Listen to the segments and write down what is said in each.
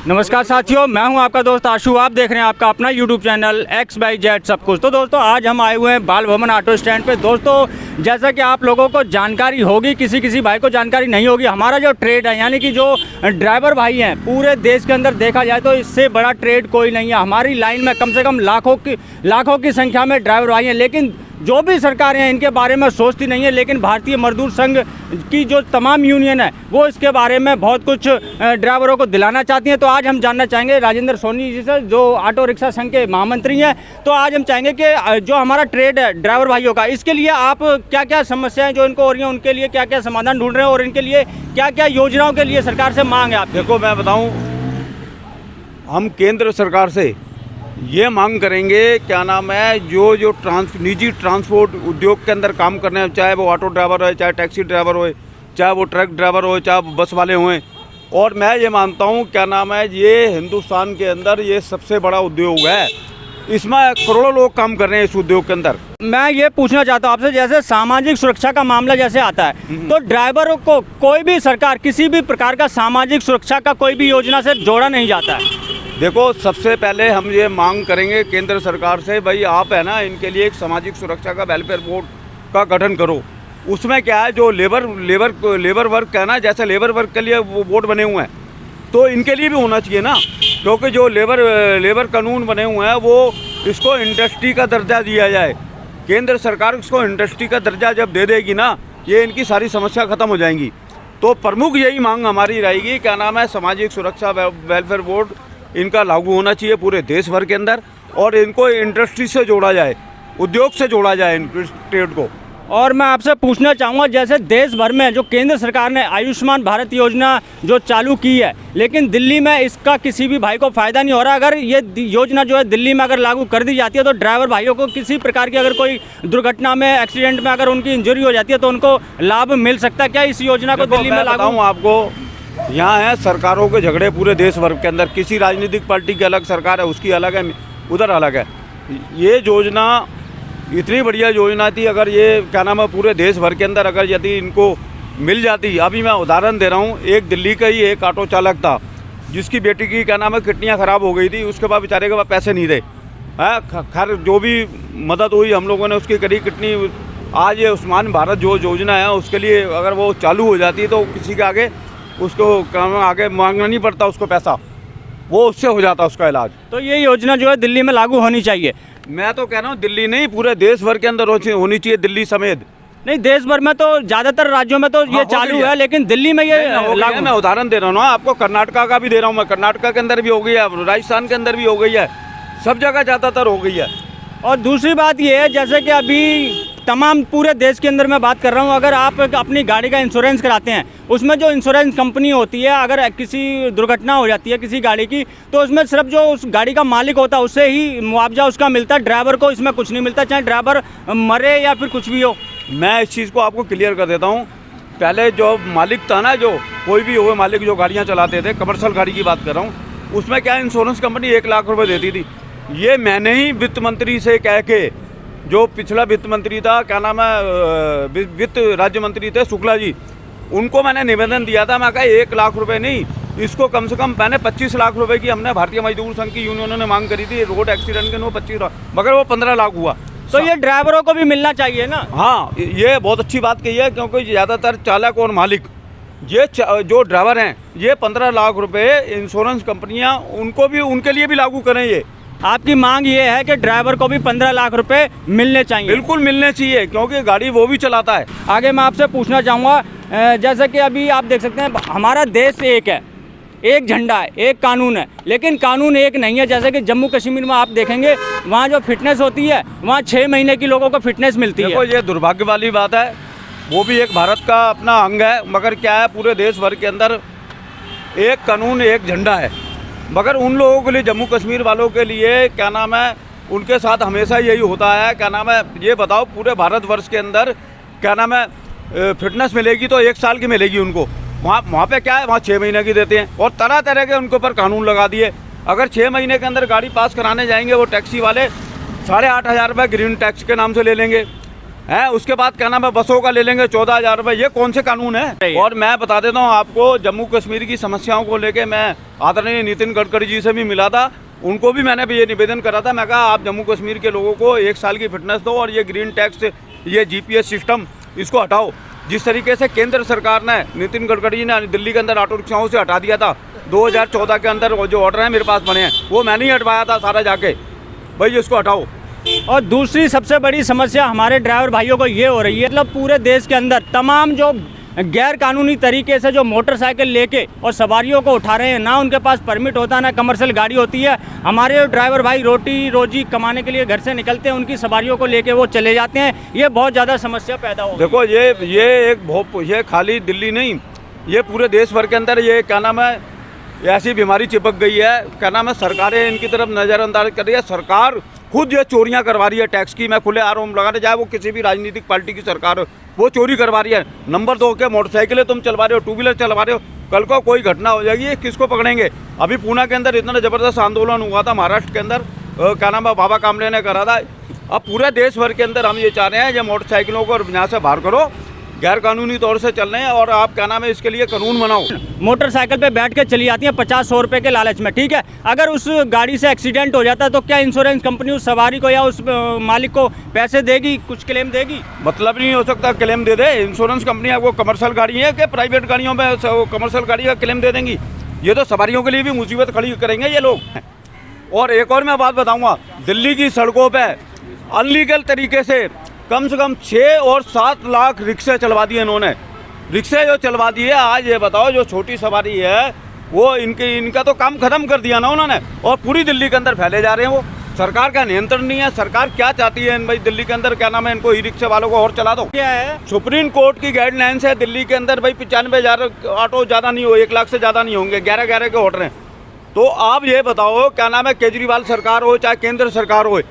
नमस्कार साथियों, मैं हूं आपका दोस्त आशु। आप देख रहे हैं आपका अपना YouTube चैनल XYZ सब कुछ। तो दोस्तों आज हम आए हुए हैं बाल भवन ऑटो स्टैंड पे। दोस्तों जैसा कि आप लोगों को जानकारी होगी, किसी भाई को जानकारी नहीं होगी, हमारा जो ट्रेड है यानी कि जो ड्राइवर भाई हैं पूरे देश के अंदर देखा जाए तो इससे बड़ा ट्रेड कोई नहीं है। हमारी लाइन में कम से कम लाखों की संख्या में ड्राइवर भाई हैं, लेकिन जो भी सरकारें हैं इनके बारे में सोचती नहीं है। लेकिन भारतीय मजदूर संघ की जो तमाम यूनियन है वो इसके बारे में बहुत कुछ ड्राइवरों को दिलाना चाहती हैं। तो आज हम जानना चाहेंगे राजेंद्र सोनी जी से, जो ऑटो रिक्शा संघ के महामंत्री हैं। तो आज हम चाहेंगे कि जो हमारा ट्रेड है ड्राइवर भाइयों का, इसके लिए आप क्या क्या समस्याएं जो इनको हो रही हैं उनके लिए क्या क्या समाधान ढूंढ रहे हैं और इनके लिए क्या क्या योजनाओं के लिए सरकार से मांग है आप? देखो मैं बताऊं, हम केंद्र सरकार से ये मांग करेंगे, क्या नाम है, जो निजी ट्रांसपोर्ट उद्योग के अंदर काम करने, चाहे वो ऑटो ड्राइवर हो, चाहे टैक्सी ड्राइवर हो, चाहे वो ट्रक ड्राइवर हो, चाहे वो बस वाले हों। और मैं ये मानता हूँ, क्या नाम है, ये हिंदुस्तान के अंदर ये सबसे बड़ा उद्योग है। इसमें करोड़ों लोग काम कर रहे हैं इस उद्योग के अंदर। मैं ये पूछना चाहता हूँ आपसे, जैसे सामाजिक सुरक्षा का मामला जैसे आता है तो ड्राइवरों को कोई भी सरकार किसी भी प्रकार का सामाजिक सुरक्षा का कोई भी योजना से जोड़ा नहीं जाता है। देखो सबसे पहले हम ये मांग करेंगे केंद्र सरकार से, भाई आप है ना इनके लिए एक सामाजिक सुरक्षा का वेलफेयर बोर्ड का गठन करो। उसमें क्या है, जो लेबर वर्क है ना, जैसे लेबर वर्क के लिए वो बोर्ड बने हुए हैं तो इनके लिए भी होना चाहिए ना, क्योंकि जो लेबर कानून बने हुए हैं वो इसको इंडस्ट्री का दर्जा दिया जाए। केंद्र सरकार इसको इंडस्ट्री का दर्जा जब दे देगी ना, ये इनकी सारी समस्या ख़त्म हो जाएंगी। तो प्रमुख यही मांग हमारी रहेगी, क्या नाम है, सामाजिक सुरक्षा वेलफेयर बोर्ड इनका लागू होना चाहिए पूरे देश भर के अंदर, और इनको इंडस्ट्री से जोड़ा जाए, उद्योग से जोड़ा जाए इन ट्रेड को। और मैं आपसे पूछना चाहूँगा, जैसे देश भर में जो केंद्र सरकार ने आयुष्मान भारत योजना जो चालू की है, लेकिन दिल्ली में इसका किसी भी भाई को फ़ायदा नहीं हो रहा। अगर ये योजना जो है दिल्ली में अगर लागू कर दी जाती है तो ड्राइवर भाइयों को किसी प्रकार की अगर कोई दुर्घटना में, एक्सीडेंट में अगर उनकी इंजरी हो जाती है तो उनको लाभ मिल सकता है क्या इस योजना को दिल्ली में लागू? आपको यहाँ है सरकारों के झगड़े पूरे देश भर के अंदर, किसी राजनीतिक पार्टी की अलग सरकार है, उसकी अलग है, उधर अलग है। ये योजना इतनी बढ़िया योजना थी, अगर ये क्या नाम है पूरे देश भर के अंदर अगर यदि इनको मिल जाती। अभी मैं उदाहरण दे रहा हूँ, एक दिल्ली का ही एक ऑटो चालक था जिसकी बेटी की क्या नाम है किडनियाँ ख़राब हो गई थी, उसके बाद बेचारे के पास पैसे नहीं थे। खैर जो भी मदद हुई हम लोगों ने उसकी करी किडनी। आज ये आयुष्मान भारत जो योजना है उसके लिए अगर वो चालू हो जाती तो किसी के आगे उसको आगे मांगना नहीं पड़ता, उसको पैसा वो उससे हो जाता उसका इलाज। तो ये योजना जो है दिल्ली में लागू होनी चाहिए। मैं तो कह रहा हूँ दिल्ली नहीं, पूरे देश भर के अंदर होनी चाहिए, दिल्ली समेत। नहीं, देश भर में तो ज़्यादातर राज्यों में तो ये चालू है, लेकिन दिल्ली में ये लागू। मैं उदाहरण दे रहा हूँ ना आपको, कर्नाटका का भी दे रहा हूँ मैं, कर्नाटका के अंदर भी हो गई है, राजस्थान के अंदर भी हो गई है, सब जगह ज़्यादातर हो गई है। और दूसरी बात ये है, जैसे कि अभी तमाम पूरे देश के अंदर मैं बात कर रहा हूँ, अगर आप अपनी गाड़ी का इंश्योरेंस कराते हैं, उसमें जो इंश्योरेंस कंपनी होती है, अगर किसी दुर्घटना हो जाती है किसी गाड़ी की, तो उसमें सिर्फ जो उस गाड़ी का मालिक होता है उससे ही मुआवजा उसका मिलता है, ड्राइवर को इसमें कुछ नहीं मिलता, चाहे ड्राइवर मरे या फिर कुछ भी हो। मैं इस चीज़ को आपको क्लियर कर देता हूँ। पहले जो मालिक था ना, जो कोई भी हो मालिक जो गाड़ियाँ चलाते थे, कमर्शियल गाड़ी की बात कर रहा हूँ, उसमें क्या इंश्योरेंस कंपनी 1 लाख रुपये देती थी। ये मैंने ही वित्त मंत्री से कह के, जो पिछला वित्त मंत्री था, क्या नाम है, वित्त राज्य मंत्री थे शुक्ला जी, उनको मैंने निवेदन दिया था। मैं कहा 1 लाख रुपए नहीं, इसको कम से कम मैंने 25 लाख रुपए की हमने भारतीय मजदूर संघ की यूनियनों ने मांग करी थी रोड एक्सीडेंट के, 25 लाख, मगर वो 15 लाख हुआ। तो ये ड्राइवरों को भी मिलना चाहिए ना। हाँ, ये बहुत अच्छी बात कही है, क्योंकि ज़्यादातर चालक और मालिक ये जो ड्राइवर हैं, ये 15 लाख रुपए इंश्योरेंस कंपनियाँ उनको भी, उनके लिए भी लागू करें। ये आपकी मांग ये है कि ड्राइवर को भी 15 लाख रुपए मिलने चाहिए? बिल्कुल मिलने चाहिए, क्योंकि गाड़ी वो भी चलाता है। आगे मैं आपसे पूछना चाहूँगा, जैसे कि अभी आप देख सकते हैं हमारा देश एक है, एक झंडा है, एक कानून है, लेकिन कानून एक नहीं है। जैसे कि जम्मू कश्मीर में आप देखेंगे, वहाँ जो फिटनेस होती है, वहाँ 6 महीने की लोगों को फिटनेस मिलती है। देखो ये दुर्भाग्य वाली बात है, वो भी एक भारत का अपना अंग है, मगर क्या है, पूरे देश भर के अंदर एक कानून एक झंडा है, मगर उन लोगों के लिए, जम्मू कश्मीर वालों के लिए, क्या नाम है, उनके साथ हमेशा यही होता है। क्या नाम है, ये बताओ पूरे भारतवर्ष के अंदर क्या नाम है, फिटनेस मिलेगी तो 1 साल की मिलेगी उनको, वहाँ पे क्या है, वहाँ 6 महीने की देते हैं, और तरह तरह के उनके ऊपर कानून लगा दिए। अगर 6 महीने के अंदर गाड़ी पास कराने जाएंगे वो टैक्सी वाले 8,500 रुपये ग्रीन टैक्स के नाम से ले लेंगे। है। उसके बाद क्या नाम है, बसों का ले लेंगे 14,000 रुपये। ये कौन से कानून है? और मैं बता देता हूँ आपको, जम्मू कश्मीर की समस्याओं को लेके मैं आदरणीय नितिन गडकरी जी से भी मिला था। उनको भी मैंने भी ये निवेदन करा था। मैं कहा आप जम्मू कश्मीर के लोगों को 1 साल की फिटनेस दो और ये ग्रीन टैक्स, ये GPS सिस्टम, इसको हटाओ। जिस तरीके से केंद्र सरकार ने, नितिन गडकरी जी ने दिल्ली के अंदर ऑटो रिक्शाओं से हटा दिया था 2014 के अंदर, वो जो ऑर्डर है मेरे पास बने हैं, वो मैंने ही हटवाया था सारा जाके। भाई इसको हटाओ। और दूसरी सबसे बड़ी समस्या हमारे ड्राइवर भाइयों को ये हो रही है, मतलब पूरे देश के अंदर तमाम जो गैर कानूनी तरीके से जो मोटरसाइकिल लेके और सवारियों को उठा रहे हैं, ना उनके पास परमिट होता है, ना कमर्शियल गाड़ी होती है। हमारे जो ड्राइवर भाई रोटी रोजी कमाने के लिए घर से निकलते हैं, उनकी सवारियों को लेके वो चले जाते हैं। ये बहुत ज़्यादा समस्या पैदा हो। देखो ये खाली दिल्ली नहीं, ये पूरे देश भर के अंदर ये क्या नाम है, ऐसी बीमारी चिपक गई है। क्या नाम है, सरकारें इनकी तरफ नज़रअंदाज कर रही है। सरकार खुद ये चोरियां करवा रही है टैक्स की। मैं खुले आरोप लगा रहा, चाहे वो किसी भी राजनीतिक पार्टी की सरकार हो, वो चोरी करवा रही है। नंबर 2 के मोटरसाइकिलें तुम चलवा रहे हो, 2 व्हीलर चलवा रहे हो, कल को कोई घटना हो जाएगी, ये किसको पकड़ेंगे? अभी पूना के अंदर इतना ज़बरदस्त आंदोलन हुआ था, महाराष्ट्र के अंदर क्या नाम है, बाबा कामले ने करा था। अब पूरे देश भर के अंदर हम ये चाह रहे हैं, ये मोटरसाइकिलों को यहाँ से बाहर करो, गैर कानूनी तौर से चल रहे हैं, और आप क्या नाम है, इसके लिए कानून बनाओ। मोटरसाइकिल पे बैठ के चली जाती हैं 50-100 रुपए के लालच में, ठीक है। अगर उस गाड़ी से एक्सीडेंट हो जाता है तो क्या इंश्योरेंस कंपनी उस सवारी को या उस मालिक को पैसे देगी, कुछ क्लेम देगी? मतलब नहीं हो सकता क्लेम दे दे इंश्योरेंस कंपनी। आपको कमर्शियल गाड़ी है कि प्राइवेट गाड़ियों में कमर्शियल गाड़ी का क्लेम दे देंगी? ये तो सवारियों के लिए भी मुसीबत खड़ी करेंगे ये लोग। और एक और मैं बात बताऊँगा, दिल्ली की सड़कों पर अनलीगल तरीके से कम 6 और 7 लाख रिक्शे चलवा दिए इन्होंने। रिक्शे जो चलवा दिए, आज ये बताओ जो छोटी सवारी है वो इनका तो काम खत्म कर दिया ना उन्होंने, और पूरी दिल्ली के अंदर फैले जा रहे हैं। वो सरकार का नियंत्रण नहीं है। सरकार क्या चाहती है भाई, दिल्ली के अंदर क्या नाम है, इनको ई रिक्शे वालों को और चला दो। क्या है, सुप्रीम कोर्ट की गाइडलाइंस है दिल्ली के अंदर भाई 95,000 ऑटो ज़्यादा नहीं हो, 1 लाख से ज़्यादा नहीं होंगे, 11 के ऑर्डर हैं। तो आप ये बताओ, क्या नाम है, केजरीवाल सरकार हो चाहे केंद्र सरकार हो,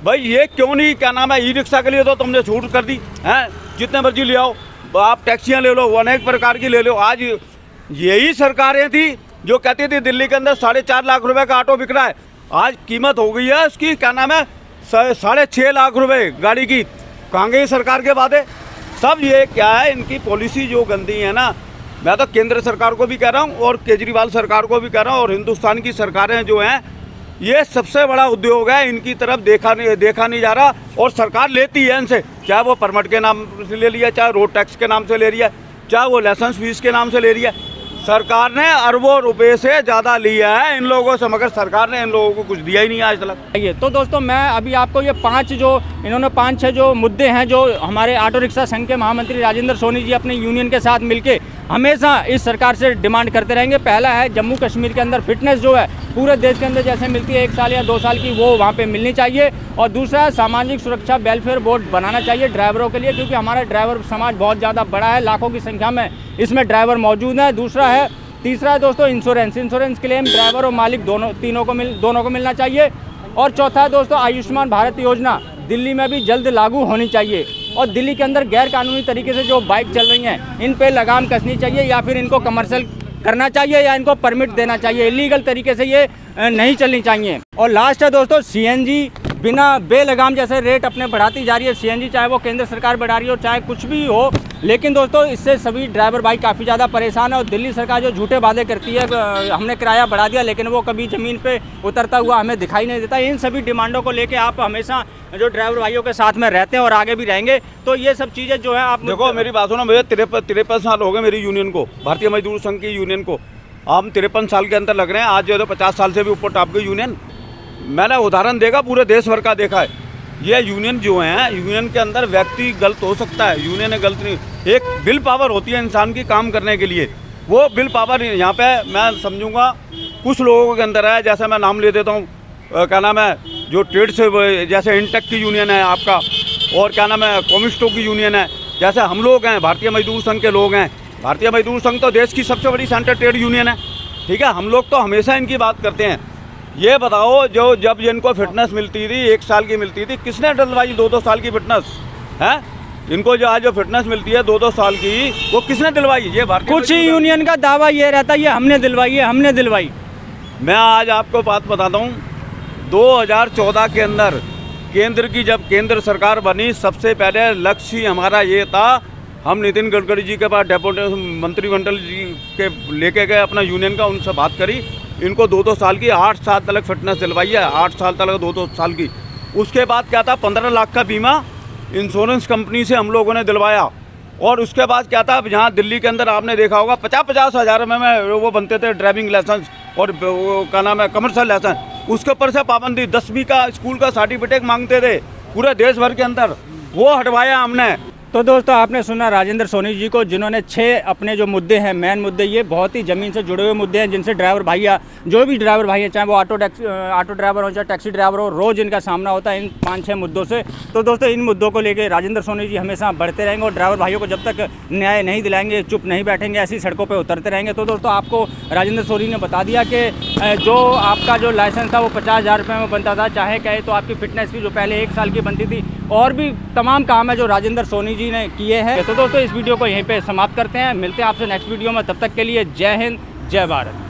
भाई ये क्यों नहीं, क्या नाम है, ई रिक्शा के लिए तो तुमने छूट कर दी है, जितने मर्जी ले आओ, आप टैक्सियाँ ले लो, अनेक प्रकार की ले लो। आज यही सरकारें थी जो कहती थी दिल्ली के अंदर 4.5 लाख रुपए का ऑटो बिक रहा है, आज कीमत हो गई है उसकी, क्या नाम है, 6.5 लाख रुपए गाड़ी की। कहाँ गई सरकार के वादे सब? ये क्या है, इनकी पॉलिसी जो गंदी है ना। मैं तो केंद्र सरकार को भी कह रहा हूँ और केजरीवाल सरकार को भी कह रहा हूँ, और हिंदुस्तान की सरकारें जो हैं, ये सबसे बड़ा उद्योग है, इनकी तरफ देखा नहीं जा रहा। और सरकार लेती है इनसे, चाहे वो परमिट के नाम से ले लिया, चाहे रोड टैक्स के नाम से ले लिया, चाहे वो लाइसेंस फीस के नाम से ले रही है। सरकार ने अरबों रुपए से ज़्यादा लिया है इन लोगों से, मगर सरकार ने इन लोगों को कुछ दिया ही नहीं आज तक। ये तो दोस्तों मैं अभी आपको ये 5-6 जो मुद्दे हैं, जो हमारे ऑटो रिक्शा संघ के महामंत्री राजेंद्र सोनी जी अपने यूनियन के साथ मिलके हमेशा इस सरकार से डिमांड करते रहेंगे। पहला है, जम्मू कश्मीर के अंदर फिटनेस जो है पूरे देश के अंदर जैसे मिलती है 1 साल या 2 साल की, वो वहाँ पे मिलनी चाहिए। और दूसरा है, सामाजिक सुरक्षा वेलफेयर बोर्ड बनाना चाहिए ड्राइवरों के लिए, क्योंकि हमारा ड्राइवर समाज बहुत ज़्यादा बड़ा है, लाखों की संख्या में इसमें ड्राइवर मौजूद है। तीसरा है दोस्तों इंश्योरेंस क्लेम ड्राइवर और मालिक दोनों को मिलना चाहिए। और चौथा है दोस्तों, आयुष्मान भारत योजना दिल्ली में भी जल्द लागू होनी चाहिए। और दिल्ली के अंदर गैर कानूनी तरीके से जो बाइक चल रही हैं, इन पे लगाम कसनी चाहिए, या फिर इनको कमर्शियल करना चाहिए, या इनको परमिट देना चाहिए। इलीगल तरीके से ये नहीं चलनी चाहिए। और लास्ट है दोस्तों, CNG बिना बेलगाम जैसे रेट अपने बढ़ाती जा रही है। CNG चाहे वो केंद्र सरकार बढ़ा रही हो, चाहे कुछ भी हो, लेकिन दोस्तों इससे सभी ड्राइवर भाई काफ़ी ज़्यादा परेशान है। और दिल्ली सरकार जो झूठे वादे करती है, हमने किराया बढ़ा दिया, लेकिन वो कभी ज़मीन पे उतरता हुआ हमें दिखाई नहीं देता। इन सभी डिमांडों को लेके आप हमेशा जो ड्राइवर भाइयों के साथ में रहते हैं और आगे भी रहेंगे, तो ये सब चीज़ें जो है आप देखो, मेरी बात सुनो, मुझे 53 साल हो गए मेरी यूनियन को, भारतीय मजदूर संघ की यूनियन को। हम 53 साल के अंदर लग रहे हैं, आज जो है 50 साल से भी ऊपर टॉप की यूनियन। मैंने उदाहरण देगा, पूरे देश भर का देखा है। ये यूनियन जो है, यूनियन के अंदर व्यक्ति गलत हो सकता है, यूनियन गलत नहीं, एक विल पावर होती है इंसान की काम करने के लिए। वो विल पावर यहाँ पे मैं समझूंगा कुछ लोगों के अंदर है। जैसे मैं नाम ले देता हूँ, क्या नाम है, जो ट्रेड से, जैसे इंटेक की यूनियन है आपका, और क्या नाम है, कम्युनिस्टों की यूनियन है। जैसे हम लोग हैं, भारतीय मजदूर संघ के लोग हैं। भारतीय मजदूर संघ तो देश की सबसे बड़ी सेंट्रल ट्रेड यूनियन है, ठीक है। हम लोग तो हमेशा इनकी बात करते हैं। ये बताओ, जब इनको फिटनेस मिलती थी, 1 साल की मिलती थी, किसने डलवाई 2-2 साल की फिटनेस है? इनको जो आज जो फिटनेस मिलती है 2-2 साल की, वो किसने दिलवाई? ये भारतीय कुछ ही यूनियन का दावा ये रहता है, ये हमने दिलवाई। मैं आज आपको बात बताता हूँ, 2014 के अंदर केंद्र की जब केंद्र सरकार बनी सबसे पहले लक्ष्य ही हमारा ये था, हम नितिन गडकरी जी के पास डेपुटेशन मंत्रिमंडल जी के लेके गए अपना यूनियन का, उनसे बात करी, इनको 2-2 साल की 8 साल तक फिटनेस दिलवाई है, 8 साल तक 2-2 साल की। उसके बाद क्या था 15 लाख का बीमा इंश्योरेंस कंपनी से हम लोगों ने दिलवाया। और उसके बाद क्या था, यहाँ दिल्ली के अंदर आपने देखा होगा 50-50 हज़ार में वो बनते थे ड्राइविंग लाइसेंस और वो क्या नाम है कमर्शियल लाइसेंस, उसके ऊपर से पाबंदी 10वीं का स्कूल का सर्टिफिकेट मांगते थे पूरे देश भर के अंदर, वो हटवाया हमने। तो दोस्तों आपने सुना राजेंद्र सोनी जी को, जिन्होंने 6 अपने जो मुद्दे हैं, मेन मुद्दे, ये बहुत ही ज़मीन से जुड़े हुए मुद्दे हैं, जिनसे ड्राइवर भैया, जो भी ड्राइवर भाई है, चाहे वो ऑटो ड्राइवर हो चाहे टैक्सी ड्राइवर हो, रोज़ इनका सामना होता है इन 5-6 मुद्दों से। तो दोस्तों इन मुद्दों को लेकर राजेंद्र सोनी जी हमेशा बढ़ते रहेंगे और ड्राइवर भाइयों को जब तक न्याय नहीं दिलाएंगे, चुप नहीं बैठेंगे, ऐसी सड़कों पर उतरते रहेंगे। तो दोस्तों आपको राजेंद्र सोनी ने बता दिया कि जो आपका जो लाइसेंस था वो 50,000 रुपये में बनता था, चाहे कहे तो आपकी फिटनेस की जो पहले 1 साल की बनती थी, और भी तमाम काम है जो राजेंद्र सोनी जी ने किए हैं। तो दोस्तों इस वीडियो को यहीं पे समाप्त करते हैं, मिलते हैं आपसे नेक्स्ट वीडियो में, तब तक के लिए जय हिंद, जय भारत।